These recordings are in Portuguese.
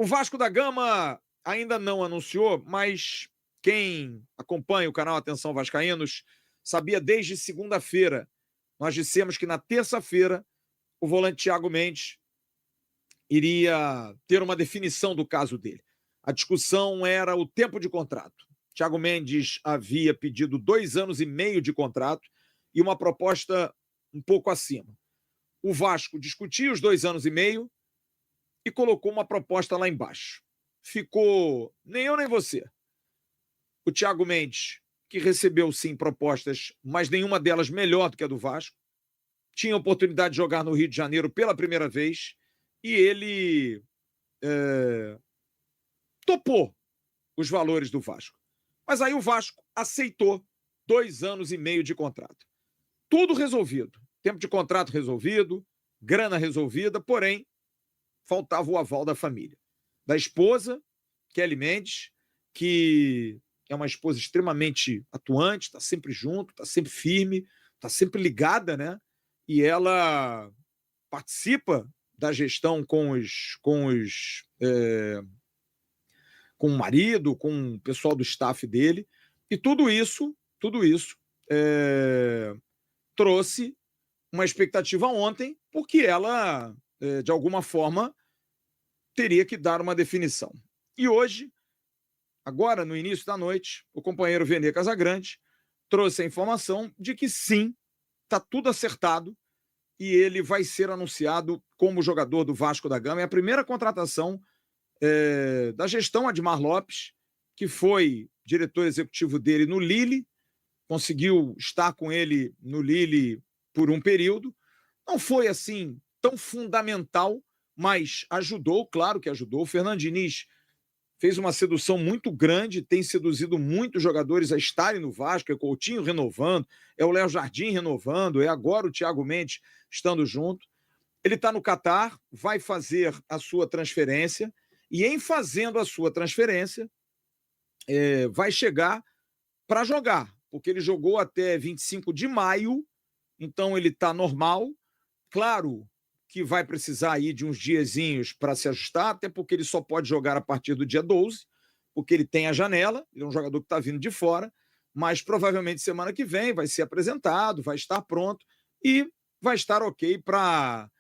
O Vasco da Gama ainda não anunciou, mas quem acompanha o canal Atenção Vascaínos sabia desde segunda-feira. Nós dissemos que na terça-feira o volante Thiago Mendes iria ter uma definição do caso dele. A discussão era o tempo de contrato. Thiago Mendes havia pedido 2 anos e meio de contrato e uma proposta um pouco acima. O Vasco discutiu os 2 anos e meio e colocou uma proposta lá embaixo. Ficou nem eu nem você. O Thiago Mendes, que recebeu sim propostas, mas nenhuma delas melhor do que a do Vasco, tinha a oportunidade de jogar no Rio de Janeiro pela primeira vez e ele topou os valores do Vasco. Mas aí o Vasco aceitou 2 anos e meio de contrato. Tudo resolvido. Tempo de contrato resolvido, grana resolvida, porém, faltava o aval da família. Da esposa, Kelly Mendes, que é uma esposa extremamente atuante, está sempre junto, está sempre firme, está sempre ligada, né? E ela participa da gestão com o marido, com o pessoal do staff dele, e tudo isso trouxe uma expectativa ontem, porque ela, de alguma forma, teria que dar uma definição. E hoje, agora no início da noite, o companheiro Vene Casagrande trouxe a informação de que sim, está tudo acertado e ele vai ser anunciado como jogador do Vasco da Gama. É a primeira contratação da gestão Admar Lopes, que foi diretor executivo dele no Lille, conseguiu estar com ele no Lille por um período. Não foi assim tão fundamental, mas ajudou, claro que ajudou. O Fernando Diniz fez uma sedução muito grande, tem seduzido muitos jogadores a estarem no Vasco, é o Coutinho renovando, é o Léo Jardim renovando, é agora o Thiago Mendes estando junto. Ele está no Catar, vai fazer a sua transferência, e em fazendo a sua transferência, vai chegar para jogar, porque ele jogou até 25 de maio, então ele está normal. Claro que vai precisar aí de uns diazinhos para se ajustar, até porque ele só pode jogar a partir do dia 12, porque ele tem a janela, ele é um jogador que está vindo de fora, mas provavelmente semana que vem vai ser apresentado, vai estar pronto e vai estar ok para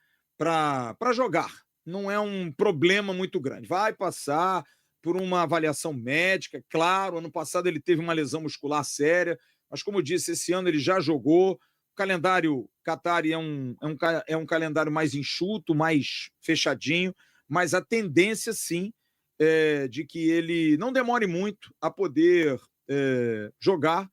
jogar. Não é um problema muito grande. Vai passar por uma avaliação médica, claro, ano passado ele teve uma lesão muscular séria, mas como eu disse, esse ano ele já jogou. O calendário Qatari é um calendário mais enxuto, mais fechadinho, mas a tendência, sim, é de que ele não demore muito a poder jogar.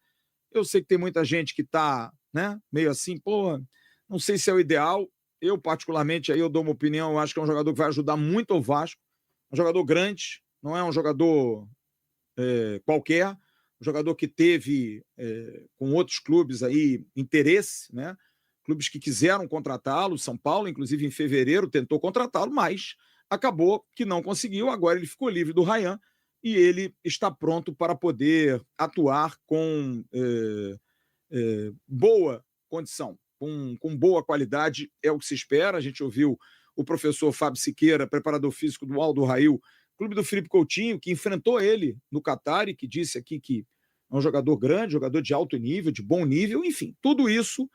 Eu sei que tem muita gente que está, né, meio assim, pô, não sei se é o ideal. Eu, particularmente, aí eu dou uma opinião, eu acho que é um jogador que vai ajudar muito o Vasco, um jogador grande, não é um jogador qualquer, um jogador que teve com outros clubes aí interesse, né? Clubes que quiseram contratá-lo, São Paulo, inclusive em fevereiro, tentou contratá-lo, mas acabou que não conseguiu. Agora ele ficou livre do Rayhan e ele está pronto para poder atuar com boa condição, com boa qualidade, é o que se espera. A gente ouviu o professor Fábio Siqueira, preparador físico do Aldo Rail, clube do Felipe Coutinho, que enfrentou ele no Qatar e que disse aqui que é um jogador grande, jogador de alto nível, de bom nível, enfim, tudo isso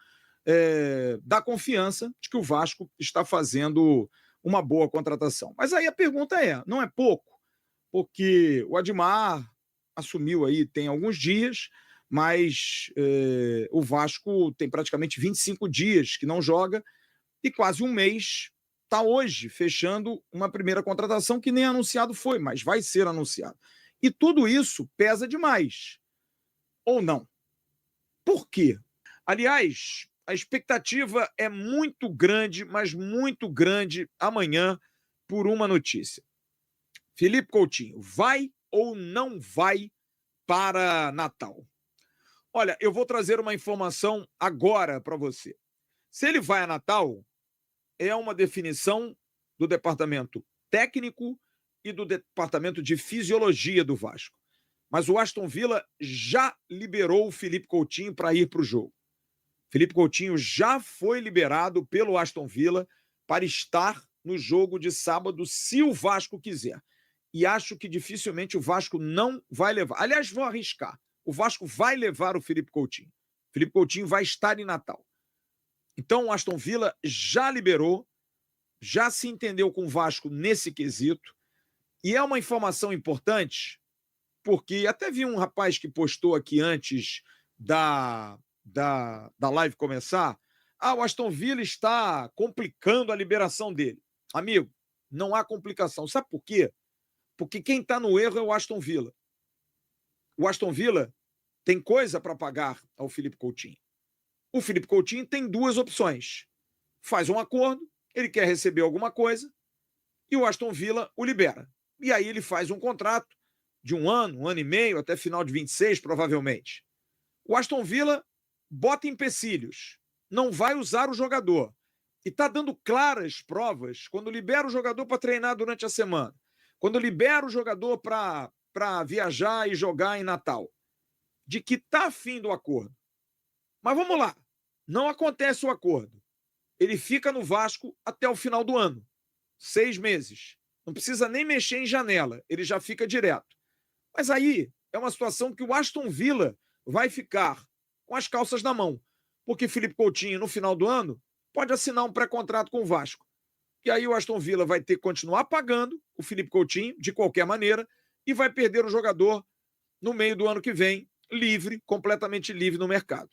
dá confiança de que o Vasco está fazendo uma boa contratação. Mas aí a pergunta é, não é pouco? Porque o Admar assumiu aí tem alguns dias, mas o Vasco tem praticamente 25 dias que não joga e quase um mês está hoje fechando uma primeira contratação que nem anunciado foi, mas vai ser anunciado. E tudo isso pesa demais, ou não? Por quê? Aliás, a expectativa é muito grande, mas muito grande amanhã por uma notícia. Felipe Coutinho, vai ou não vai para Natal? Olha, eu vou trazer uma informação agora para você. Se ele vai a Natal, é uma definição do departamento técnico e do departamento de fisiologia do Vasco. Mas o Aston Villa já liberou o Felipe Coutinho para ir para o jogo. Felipe Coutinho já foi liberado pelo Aston Villa para estar no jogo de sábado, se o Vasco quiser. e acho que dificilmente o Vasco não vai levar. Aliás, vou arriscar. O Vasco vai levar o Felipe Coutinho. O Felipe Coutinho vai estar em Natal. Então, o Aston Villa já liberou, já se entendeu com o Vasco nesse quesito. E é uma informação importante, porque até vi um rapaz que postou aqui antes da live começar. O Aston Villa está complicando a liberação dele. Amigo, não há complicação. Sabe por quê? Porque quem está no erro é o Aston Villa. O Aston Villa tem coisa para pagar ao Felipe Coutinho. O Felipe Coutinho tem duas opções. Faz um acordo, ele quer receber alguma coisa, e o Aston Villa o libera. E aí ele faz um contrato de um ano e meio, até final de 26, provavelmente. O Aston Villa bota empecilhos, não vai usar o jogador. E está dando claras provas quando libera o jogador para treinar durante a semana, quando libera o jogador para viajar e jogar em Natal, de que está afim do acordo. Mas vamos lá, não acontece o acordo. Ele fica no Vasco até o final do ano, 6 meses. Não precisa nem mexer em janela, ele já fica direto. Mas aí é uma situação que o Aston Villa vai ficar com as calças na mão, porque Felipe Coutinho, no final do ano, pode assinar um pré-contrato com o Vasco. E aí o Aston Villa vai ter que continuar pagando o Felipe Coutinho, de qualquer maneira, e vai perder o jogador no meio do ano que vem, livre, completamente livre no mercado.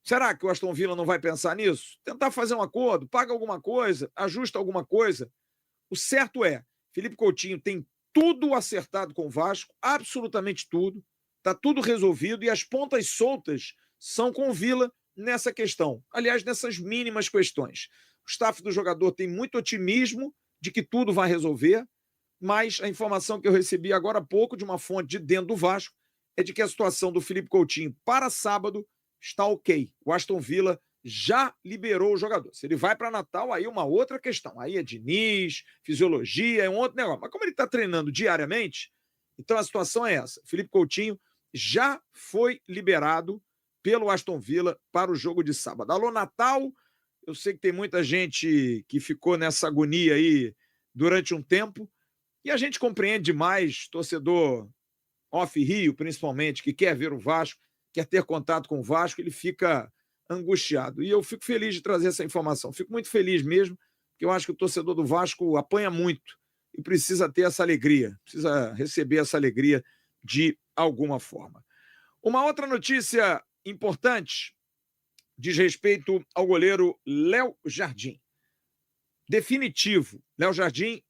Será que o Aston Villa não vai pensar nisso? Tentar fazer um acordo, paga alguma coisa, ajusta alguma coisa. O certo é, Felipe Coutinho tem tudo acertado com o Vasco, absolutamente tudo, está tudo resolvido e as pontas soltas são com o Villa nessa questão. Aliás, nessas mínimas questões. O staff do jogador tem muito otimismo de que tudo vai resolver, mas a informação que eu recebi agora há pouco de uma fonte de dentro do Vasco é de que a situação do Felipe Coutinho para sábado está ok. O Aston Villa já liberou o jogador. Se ele vai para Natal, aí é uma outra questão. Aí é Diniz, fisiologia, é um outro negócio. Mas como ele está treinando diariamente, então a situação é essa. Felipe Coutinho já foi liberado pelo Aston Villa para o jogo de sábado. Alô, Natal, eu sei que tem muita gente que ficou nessa agonia aí durante um tempo, e a gente compreende demais, torcedor off-Rio, principalmente, que quer ver o Vasco, quer ter contato com o Vasco, ele fica angustiado. E eu fico feliz de trazer essa informação. Fico muito feliz mesmo, porque eu acho que o torcedor do Vasco apanha muito e precisa ter essa alegria, precisa receber essa alegria de alguma forma. Uma outra notícia importante diz respeito ao goleiro Léo Jardim. Definitivo. Léo Jardim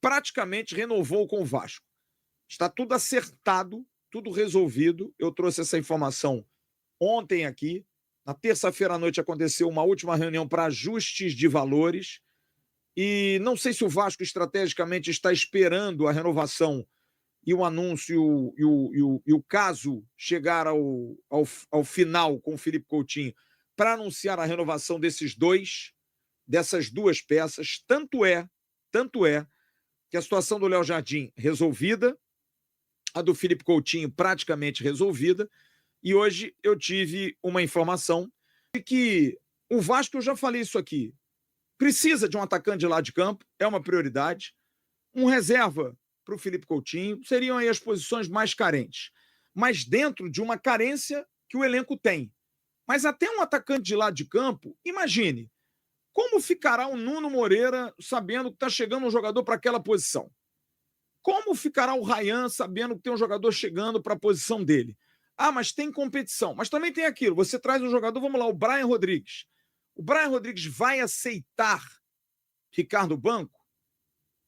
praticamente renovou com o Vasco. Está tudo acertado, tudo resolvido. Eu trouxe essa informação ontem aqui. Na terça-feira à noite aconteceu uma última reunião para ajustes de valores. E não sei se o Vasco estrategicamente está esperando a renovação e o anúncio e o caso chegar ao final com o Felipe Coutinho para anunciar a renovação dessas duas peças. Tanto é que a situação do Léo Jardim resolvida, a do Felipe Coutinho praticamente resolvida, e hoje eu tive uma informação de que o Vasco, eu já falei isso aqui, precisa de um atacante de lado de campo, é uma prioridade, um reserva para o Felipe Coutinho, seriam aí as posições mais carentes, mas dentro de uma carência que o elenco tem. Mas até um atacante de lado de campo, imagine, como ficará o Nuno Moreira sabendo que está chegando um jogador para aquela posição? Como ficará o Ryan sabendo que tem um jogador chegando para a posição dele? Mas tem competição. Mas também tem aquilo, você traz um jogador, vamos lá, o Brian Rodrigues. O Brian Rodrigues vai aceitar ficar no banco?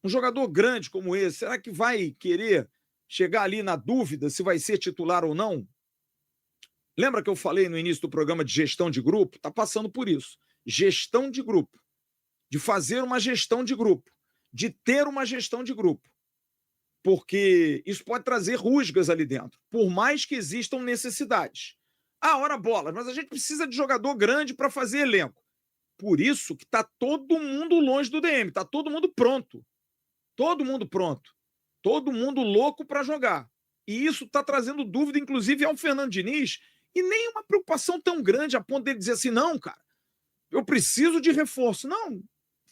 Um jogador grande como esse, será que vai querer chegar ali na dúvida se vai ser titular ou não? Lembra que eu falei no início do programa de gestão de grupo? Está passando por isso. Gestão de grupo. De fazer uma gestão de grupo. De ter uma gestão de grupo. Porque isso pode trazer rusgas ali dentro. Por mais que existam necessidades. Ora bola, mas a gente precisa de jogador grande para fazer elenco. Por isso que está todo mundo longe do DM. Está todo mundo pronto. Todo mundo pronto. Todo mundo louco para jogar. E isso está trazendo dúvida, inclusive, ao Fernando Diniz, e nem uma preocupação tão grande a ponto dele dizer assim, não, cara, eu preciso de reforço. Não,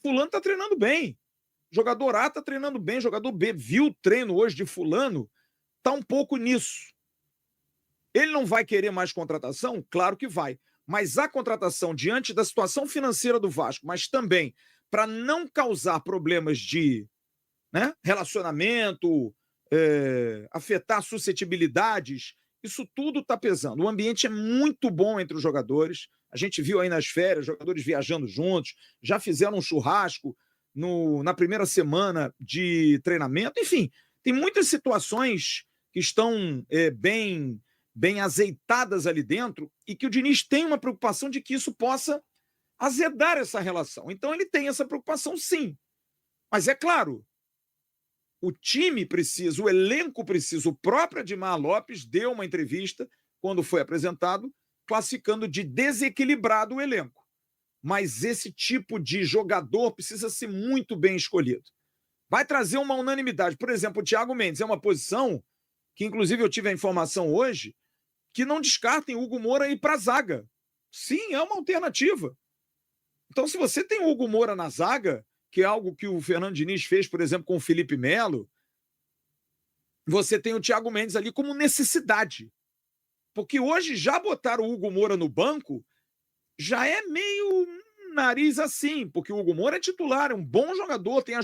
fulano está treinando bem. Jogador A está treinando bem, jogador B viu o treino hoje de fulano, está um pouco nisso. Ele não vai querer mais contratação? Claro que vai. Mas a contratação, diante da situação financeira do Vasco, mas também para não causar problemas de, né, relacionamento, afetar suscetibilidades, isso tudo está pesando. O ambiente é muito bom entre os jogadores. A gente viu aí nas férias, jogadores viajando juntos, já fizeram um churrasco na primeira semana de treinamento. Enfim, tem muitas situações que estão bem azeitadas ali dentro e que o Diniz tem uma preocupação de que isso possa azedar essa relação. Então ele tem essa preocupação, sim. Mas é claro, o time precisa, o elenco precisa. O próprio Admar Lopes deu uma entrevista, quando foi apresentado, classificando de desequilibrado o elenco. Mas esse tipo de jogador precisa ser muito bem escolhido. Vai trazer uma unanimidade. Por exemplo, o Thiago Mendes é uma posição que, inclusive, eu tive a informação hoje, que não descartem o Hugo Moura ir para a zaga. Sim, é uma alternativa. Então, se você tem o Hugo Moura na zaga, que é algo que o Fernando Diniz fez, por exemplo, com o Felipe Melo, você tem o Thiago Mendes ali como necessidade. Porque hoje já botar o Hugo Moura no banco já é meio nariz assim, porque o Hugo Moura é titular, é um bom jogador, tem